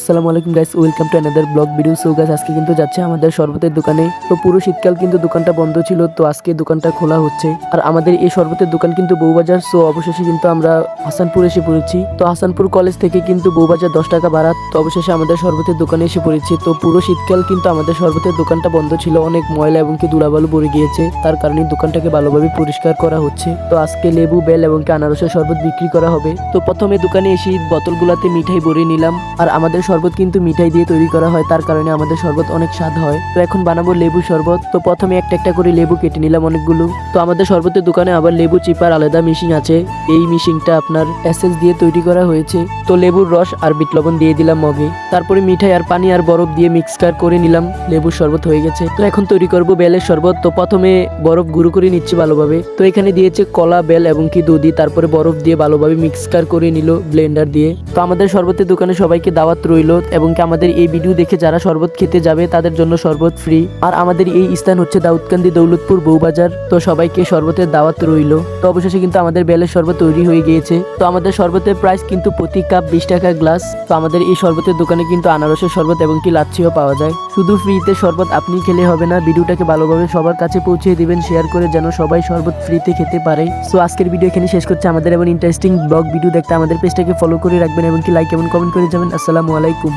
আসসালামু আলাইকুম guys, welcome to another blog video. So guys, আজকে কিন্তু যাচ্ছে আমাদের শরবতের দোকানে। তো পুরো শীতকাল কিন্তু দোকানটা বন্ধ ছিল, তো আজকে দোকানটা খোলা হচ্ছে। আর আমাদের এই শরবতের দোকান কিন্তু বউবাজার। সো অবশেষে কিন্তু আমরা হাসানপুর এসে পড়েছি। তো হাসানপুর কলেজ থেকে কিন্তু বউবাজার 10 টাকা ভাড়া। তো অবশেষে আমাদের শরবতের দোকানে এসে পড়েছি। তো পুরো শীতকাল কিন্তু আমাদের শরবতের দোকানটা বন্ধ ছিল, অনেক ময়লা এবং কি ধুলাবালু পড়ে গিয়েছে, তার কারণে দোকানটাকে ভালোভাবে পরিষ্কার করা হচ্ছে। তো আজকে লেবু, বেল এবং কি আনারসের শরবত বিক্রি করা হবে। তো প্রথমে দোকানে এসে বোতলগুলোতে মিঠাই ভরে নিলাম। আর আমাদের শরবত কিন্তু মিঠাই দিয়ে তৈরি করা হয়, তার কারণে আমাদের শরবত অনেক স্বাদ হয়। তো এখন বানাবো লেবু শরবত। তো প্রথমে একটা একটা করে লেবু কেটে নিলাম অনেকগুলো। তো আমাদের শরবতের দোকানে আবার লেবু চিপার আলাদা মেশিন আছে। এই মেশিনটা আপনার এসেন্স দিয়ে তৈরি করা হয়েছে। তো লেবুর রস আর বিট লবণ দিয়ে দিলাম মগে। তারপরে মিঠাই আর পানি আর বরফ দিয়ে মিক্সচার করে নিলাম। লেবুর শরবত হয়ে গেছে। তো এখন তৈরি করব বেলের শরবত। তো প্রথমে বরফ গুঁড়ো করে নিচ্ছি ভালোভাবে। তো এখানে দিয়েছে কলা, বেল এবং কি দুধি, তারপরে বরফ দিয়ে ভালোভাবে মিক্সচার করে নিল ব্লেন্ডার দিয়ে। তো আমাদের শরবতের দোকানে সবাইকে দাওয়াত রইল, এবং কি আমাদের এই ভিডিও দেখে যারা শরবত খেতে যাবে তাদের জন্য শরবত ফ্রি। আর আমাদের এই স্থান হচ্ছে দাউদকান্দি, দৌলতপুর, বউবাজার। তো সবাইকে শরবতের দাওয়াত রইল। তো অবশেষে কিন্তু আমাদের বেলের শরবত তৈরি হয়ে গিয়েছে। তো আমাদের শরবতের প্রাইস কিন্তু প্রতি কাপ 20 টাকা গ্লাস। তো আমাদের এই শরবতের দোকানে কিন্তু আনারসের শরবত এবং কি লাচ্ছিও পাওয়া যায়। শুধু ফ্রিতে শরবত আপনি খেলে হবে না, ভিডিওটাকে ভালোভাবে সবার কাছে পৌঁছে দিবেন, শেয়ার করে যেন সবাই শরবত ফ্রিতে খেতে পারে। সো আজকের ভিডিও এখানে শেষ করছে। আমাদের এমন ইন্টারেস্টিং ব্লগ ভিডিও দেখতে আমাদের পেজটাকে ফলো করে রাখবেন এবং কি লাইক এবং কমেন্ট করে যাবেন। আসসালামু আলাইকুম।